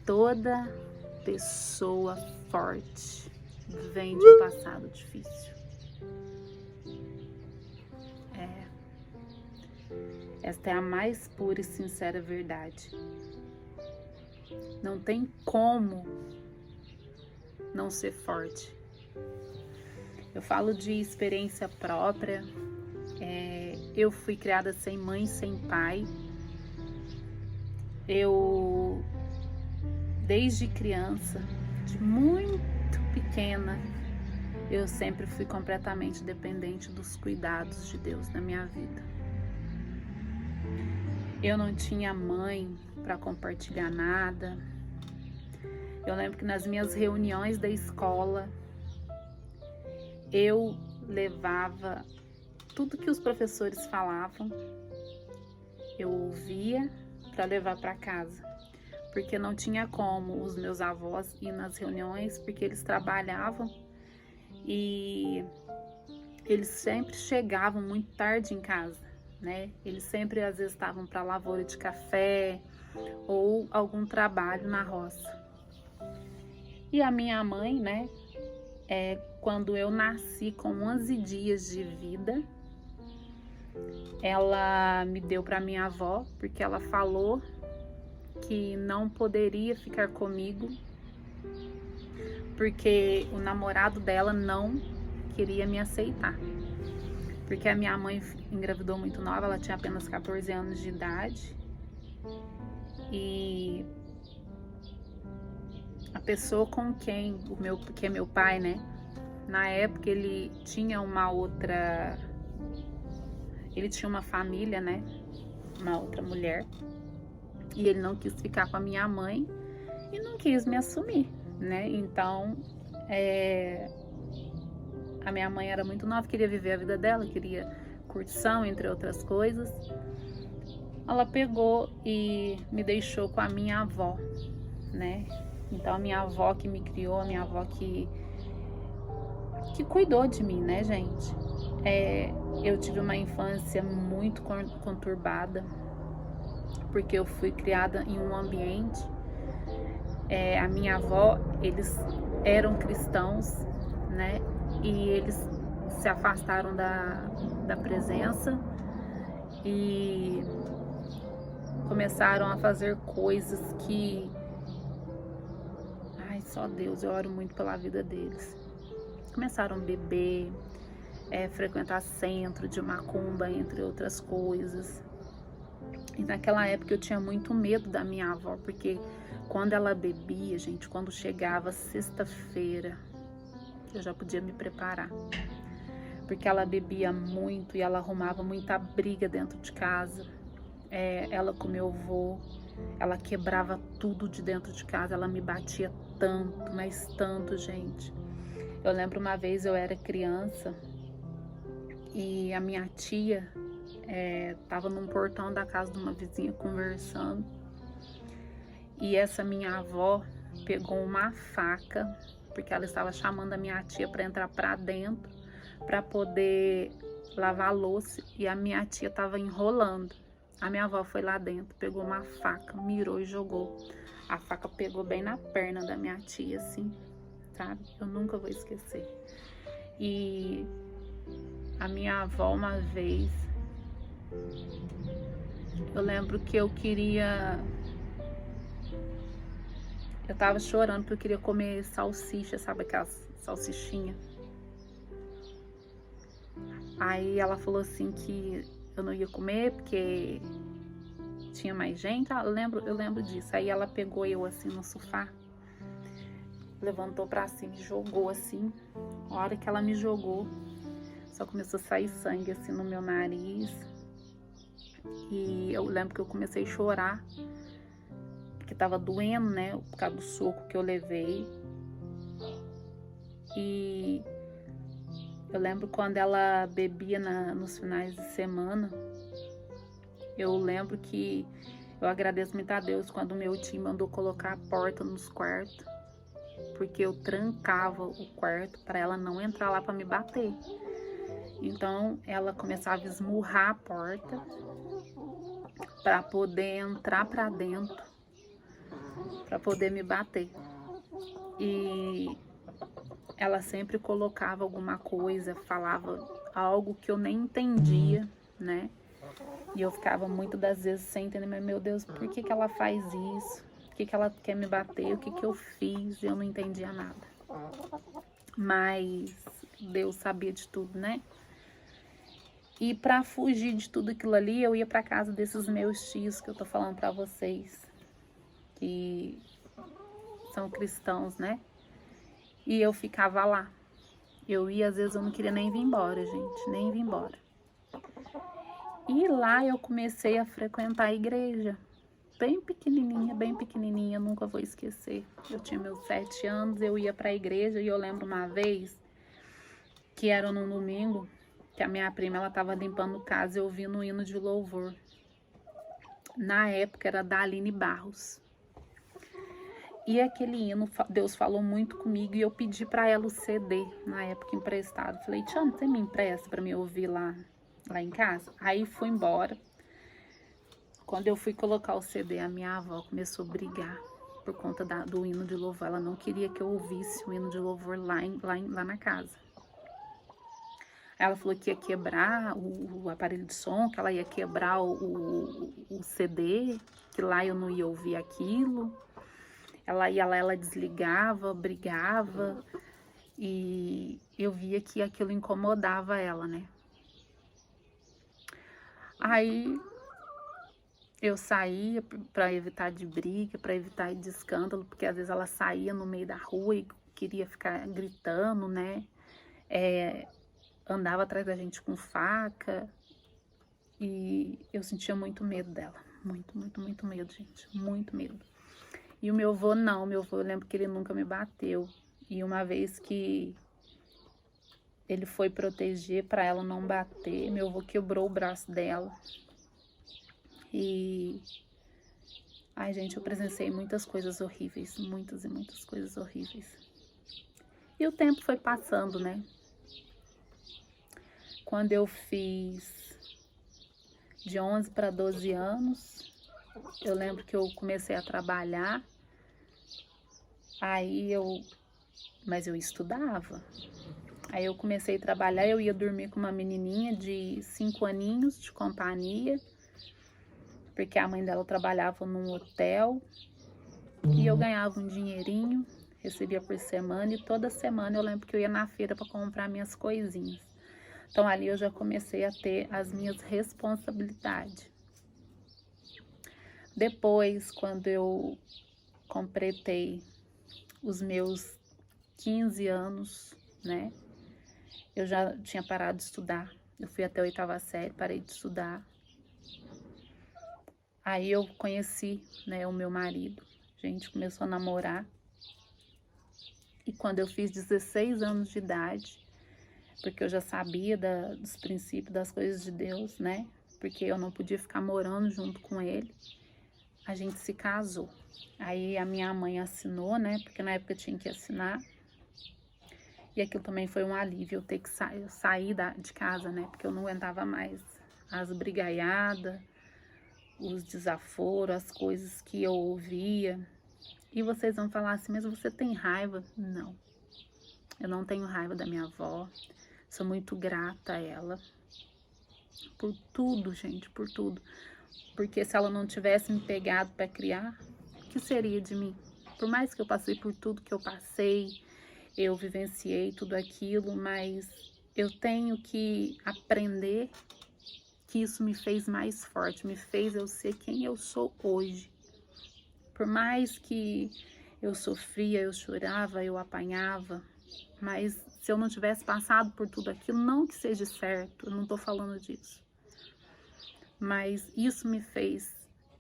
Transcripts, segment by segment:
Toda pessoa forte vem de um passado difícil. Esta é a mais pura e sincera verdade. Não tem como não ser forte. Eu falo de experiência própria. Eu fui criada sem mãe, sem pai. Eu, desde criança, de muito pequena, eu sempre fui completamente dependente dos cuidados de Deus na minha vida. Eu não tinha mãe para compartilhar nada. Eu lembro que nas minhas reuniões da escola, eu levava tudo que os professores falavam, eu ouvia para levar para casa, porque não tinha como os meus avós ir nas reuniões, porque eles trabalhavam e eles sempre chegavam muito tarde em casa, né? Eles sempre às vezes estavam para lavoura de café ou algum trabalho na roça. E a minha mãe, né? Quando eu nasci com 11 dias de vida, ela me deu para minha avó, porque ela falou que não poderia ficar comigo, porque o namorado dela não queria me aceitar. Porque a minha mãe engravidou muito nova, ela tinha apenas 14 anos de idade. E a pessoa com quem, que é meu pai, né? Na época ele tinha ele tinha uma família, né? Uma outra mulher. E ele não quis ficar com a minha mãe e não quis me assumir, né? Então, a minha mãe era muito nova, queria viver a vida dela, queria curtição, entre outras coisas. Ela pegou e me deixou com a minha avó, né? Então, a minha avó que me criou, a minha avó que cuidou de mim, né, gente? Eu tive uma infância muito conturbada, porque eu fui criada em um ambiente. A minha avó, eles eram cristãos, né? E eles se afastaram da presença e começaram a fazer coisas que... Ai, só Deus, eu oro muito pela vida deles. Começaram a beber, frequentar centro de macumba, entre outras coisas. E naquela época eu tinha muito medo da minha avó, porque quando ela bebia, gente, quando chegava sexta-feira, eu já podia me preparar. Porque ela bebia muito e ela arrumava muita briga dentro de casa. Ela com meu avô, ela quebrava tudo de dentro de casa, ela me batia tanto, mas tanto, gente. Eu lembro uma vez eu era criança e a minha tia estava num portão da casa de uma vizinha conversando. E essa minha avó pegou uma faca, porque ela estava chamando a minha tia para entrar para dentro, para poder lavar a louça. E a minha tia estava enrolando. A minha avó foi lá dentro, pegou uma faca, mirou e jogou. A faca pegou bem na perna da minha tia, assim, sabe? Eu nunca vou esquecer. E a minha avó, uma vez, eu lembro que eu tava chorando porque eu queria comer salsicha, sabe aquelas salsichinhas? Aí ela falou assim que eu não ia comer porque tinha mais gente. Eu lembro disso. Aí ela pegou eu assim no sofá, levantou pra cima e jogou assim. A hora que ela me jogou, só começou a sair sangue assim no meu nariz. E eu lembro que eu comecei a chorar, porque tava doendo, né, por causa do soco que eu levei. E eu lembro quando ela bebia nos finais de semana, eu lembro que eu agradeço muito a Deus quando o meu tio mandou colocar a porta nos quartos, porque eu trancava o quarto para ela não entrar lá para me bater. Então ela começava a esmurrar a porta para poder entrar para dentro para poder me bater. E ela sempre colocava alguma coisa, falava algo que eu nem entendia, né? E eu ficava muitas das vezes sem entender, mas meu Deus, por que que ela faz isso? Por que que ela quer me bater? O que que eu fiz? Eu não entendia nada. Mas Deus sabia de tudo, né? E para fugir de tudo aquilo ali, eu ia para casa desses meus tios que eu tô falando para vocês, que são cristãos, né? E eu ficava lá. Eu ia, às vezes eu não queria nem vir embora, gente, nem vir embora. E lá eu comecei a frequentar a igreja, bem pequenininha, nunca vou esquecer. Eu tinha meus 7 anos, eu ia para a igreja e eu lembro uma vez que era num domingo, que a minha prima, ela tava limpando casa e ouvindo um hino de louvor. Na época era da Aline Barros. E aquele hino, Deus falou muito comigo e eu pedi para ela o CD, na época emprestado. Falei, Tiana, você me empresta para me ouvir lá em casa? Aí fui embora. Quando eu fui colocar o CD, a minha avó começou a brigar por conta do hino de louvor. Ela não queria que eu ouvisse o hino de louvor lá na casa. Ela falou que ia quebrar o aparelho de som, que ela ia quebrar o CD, que lá eu não ia ouvir aquilo. Ela ia lá, ela desligava, brigava, e eu via que aquilo incomodava ela, né? Aí eu saía para evitar de briga, para evitar de escândalo, porque às vezes ela saía no meio da rua e queria ficar gritando, né? Andava atrás da gente com faca, e eu sentia muito medo dela. Muito medo, gente. Muito medo. E o meu avô não, meu avô, eu lembro que ele nunca me bateu. E uma vez que ele foi proteger para ela não bater, meu avô quebrou o braço dela. E ai, gente, eu presenciei muitas coisas horríveis, muitas e muitas coisas horríveis. E o tempo foi passando, né? Quando eu fiz de 11 para 12 anos, eu lembro que eu comecei a trabalhar, mas eu estudava. Aí eu comecei a trabalhar, eu ia dormir com uma menininha de 5 aninhos de companhia, porque a mãe dela trabalhava num hotel, e eu ganhava um dinheirinho, recebia por semana, e toda semana eu lembro que eu ia na feira para comprar minhas coisinhas. Então ali eu já comecei a ter as minhas responsabilidades. Depois, quando eu completei os meus 15 anos, né? Eu já tinha parado de estudar. Eu fui até a 8ª série, parei de estudar. Aí eu conheci, né, o meu marido. A gente começou a namorar. E quando eu fiz 16 anos de idade, porque eu já sabia dos princípios das coisas de Deus, né? Porque eu não podia ficar morando junto com ele. A gente se casou. Aí a minha mãe assinou, né? Porque na época eu tinha que assinar. E aquilo também foi um alívio, eu ter que sair de casa, né? Porque eu não aguentava mais as brigaiadas, os desaforos, as coisas que eu ouvia. E vocês vão falar assim, mas você tem raiva? Não, eu não tenho raiva da minha avó. Sou muito grata a ela por tudo, gente, por tudo. Porque se ela não tivesse me pegado para criar, o que seria de mim? Por mais que eu passei por tudo que eu passei, eu vivenciei tudo aquilo, mas eu tenho que aprender que isso me fez mais forte, me fez eu ser quem eu sou hoje. Por mais que eu sofria, eu chorava, eu apanhava, mas se eu não tivesse passado por tudo aquilo, não que seja certo, eu não tô falando disso, mas isso me fez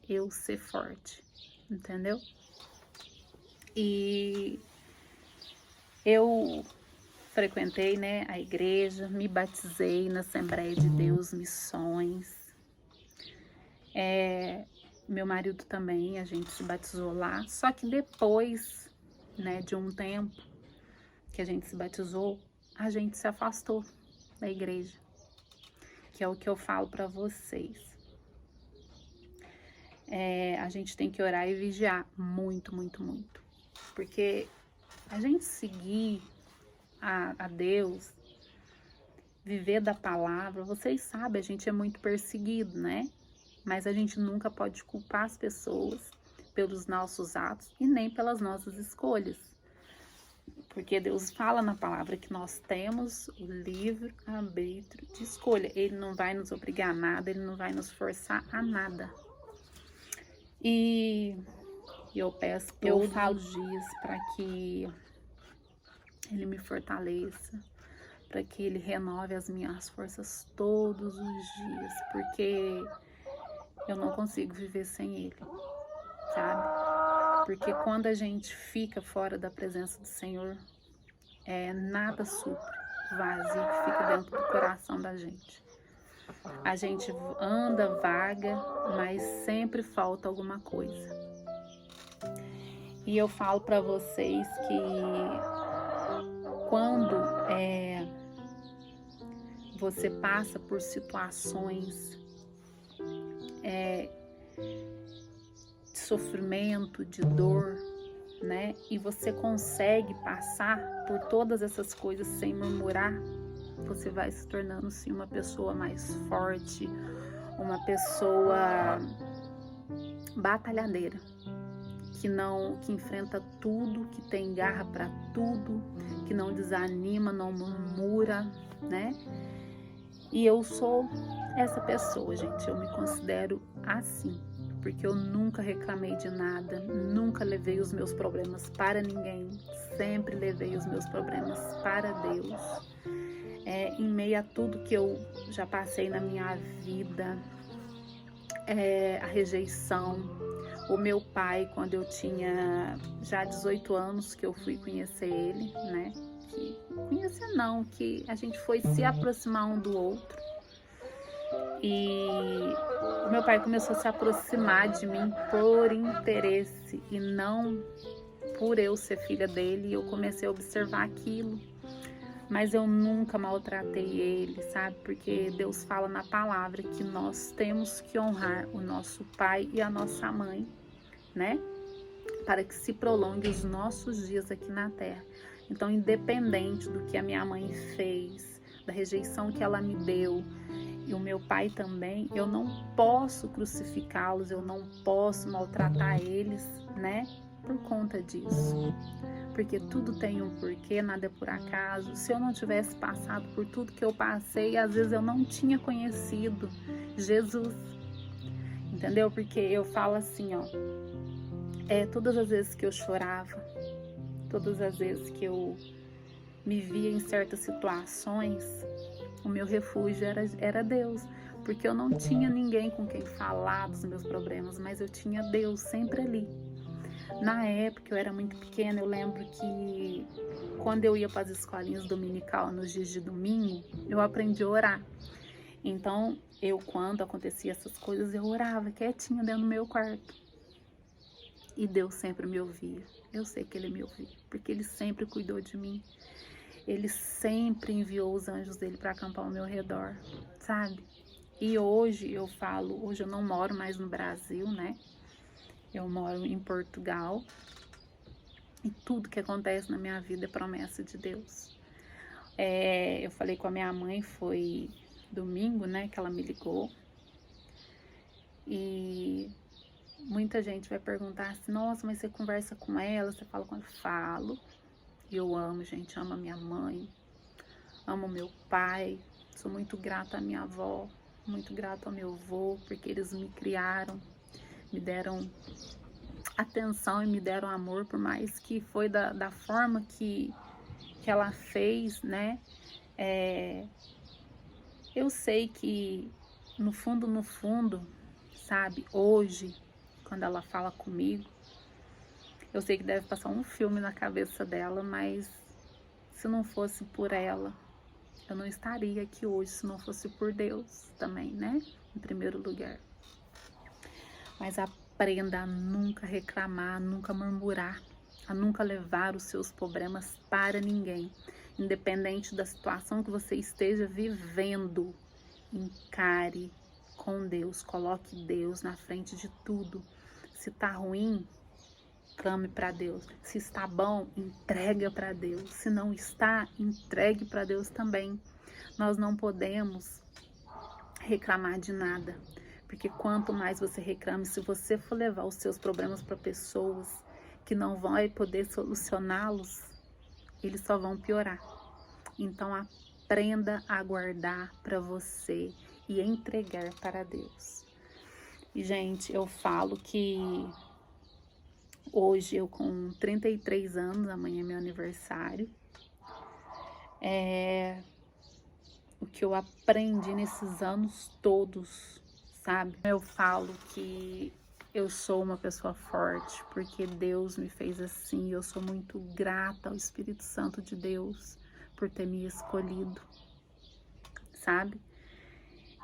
eu ser forte, entendeu? E eu frequentei, né, a igreja, me batizei na Assembleia de Deus Missões. Meu marido também, a gente se batizou lá. Só que depois, né, de um tempo que a gente se batizou, a gente se afastou da igreja. Que é o que eu falo para vocês. a gente tem que orar e vigiar muito, muito, muito. Porque a gente seguir a Deus, viver da palavra, vocês sabem, a gente é muito perseguido, né? Mas a gente nunca pode culpar as pessoas pelos nossos atos e nem pelas nossas escolhas. Porque Deus fala na palavra que nós temos o livre arbítrio de escolha. Ele não vai nos obrigar a nada, ele não vai nos forçar a nada. E eu peço todos os dias para que ele me fortaleça, para que ele renove as minhas forças todos os dias, porque eu não consigo viver sem ele, sabe? Porque quando a gente fica fora da presença do Senhor, nada supre o vazio que fica dentro do coração da gente. A gente anda, vaga, mas sempre falta alguma coisa. E eu falo para vocês que quando você passa por situações de sofrimento, de dor, né? E você consegue passar por todas essas coisas sem murmurar, você vai se tornando sim uma pessoa mais forte, uma pessoa batalhadeira, que enfrenta tudo, que tem garra para tudo, que não desanima, não murmura, né? E eu sou essa pessoa, gente, eu me considero assim, porque eu nunca reclamei de nada, nunca levei os meus problemas para ninguém, sempre levei os meus problemas para Deus. Em meio a tudo que eu já passei na minha vida, a rejeição, o meu pai, quando eu tinha já 18 anos, que eu fui conhecer ele, né? Conhecer não, que a gente foi se aproximar um do outro. E o meu pai começou a se aproximar de mim por interesse e não por eu ser filha dele. E eu comecei a observar aquilo. Mas eu nunca maltratei ele, sabe? Porque Deus fala na palavra que nós temos que honrar o nosso pai e a nossa mãe, né? Para que se prolongue os nossos dias aqui na terra. Então, independente do que a minha mãe fez, da rejeição que ela me deu, e o meu pai também, eu não posso crucificá-los, eu não posso maltratar eles, né? Por conta disso. Porque tudo tem um porquê, nada é por acaso. Se eu não tivesse passado por tudo que eu passei, às vezes eu não tinha conhecido Jesus. Entendeu? Porque eu falo assim, ó. Todas as vezes que eu chorava, todas as vezes que eu me via em certas situações, o meu refúgio era Deus. Porque eu não tinha ninguém com quem falar dos meus problemas, mas eu tinha Deus sempre ali. Na época, eu era muito pequena, eu lembro que quando eu ia para as escolinhas dominical, nos dias de domingo, eu aprendi a orar. Então, quando acontecia essas coisas, eu orava quietinha dentro do meu quarto. E Deus sempre me ouvia. Eu sei que Ele me ouvia, porque Ele sempre cuidou de mim. Ele sempre enviou os anjos dele para acampar ao meu redor, sabe? E hoje hoje eu não moro mais no Brasil, né? Eu moro em Portugal e tudo que acontece na minha vida é promessa de Deus. Eu falei com a minha mãe, foi domingo, né, que ela me ligou. E muita gente vai perguntar assim, nossa, mas você conversa com ela, você fala com ela? Falo. E eu amo, gente, amo a minha mãe, amo meu pai, sou muito grata à minha avó, muito grata ao meu avô, porque eles me criaram, me deram atenção e me deram amor, por mais que foi da forma que ela fez, né? Eu sei que no fundo, sabe, hoje, quando ela fala comigo, eu sei que deve passar um filme na cabeça dela, mas se não fosse por ela, eu não estaria aqui hoje, se não fosse por Deus também, né? Em primeiro lugar. Mas aprenda a nunca reclamar, a nunca murmurar, a nunca levar os seus problemas para ninguém. Independente da situação que você esteja vivendo, encare, com Deus, coloque Deus na frente de tudo. Se tá ruim, clame para Deus. Se está bom, entrega para Deus. Se não está, entregue para Deus também. Nós não podemos reclamar de nada, porque quanto mais você reclama, se você for levar os seus problemas para pessoas que não vão poder solucioná-los, eles só vão piorar. Então aprenda a guardar para você e entregar para Deus. E gente, eu falo que hoje eu com 33 anos, amanhã é meu aniversário, o que eu aprendi nesses anos todos, sabe? Eu falo que eu sou uma pessoa forte porque Deus me fez assim, e eu sou muito grata ao Espírito Santo de Deus por ter me escolhido, sabe?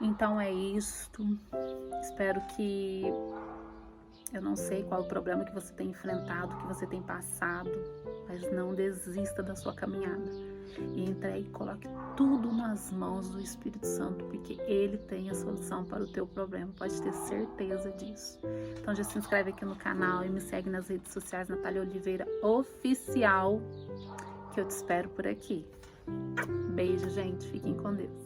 Então é isto. Espero que... Eu não sei qual o problema que você tem enfrentado, que você tem passado, mas não desista da sua caminhada. E entregue e coloque tudo nas mãos do Espírito Santo, porque Ele tem a solução para o teu problema, pode ter certeza disso. Então já se inscreve aqui no canal e me segue nas redes sociais, Natália Oliveira Oficial, que eu te espero por aqui. Beijo, gente. Fiquem com Deus.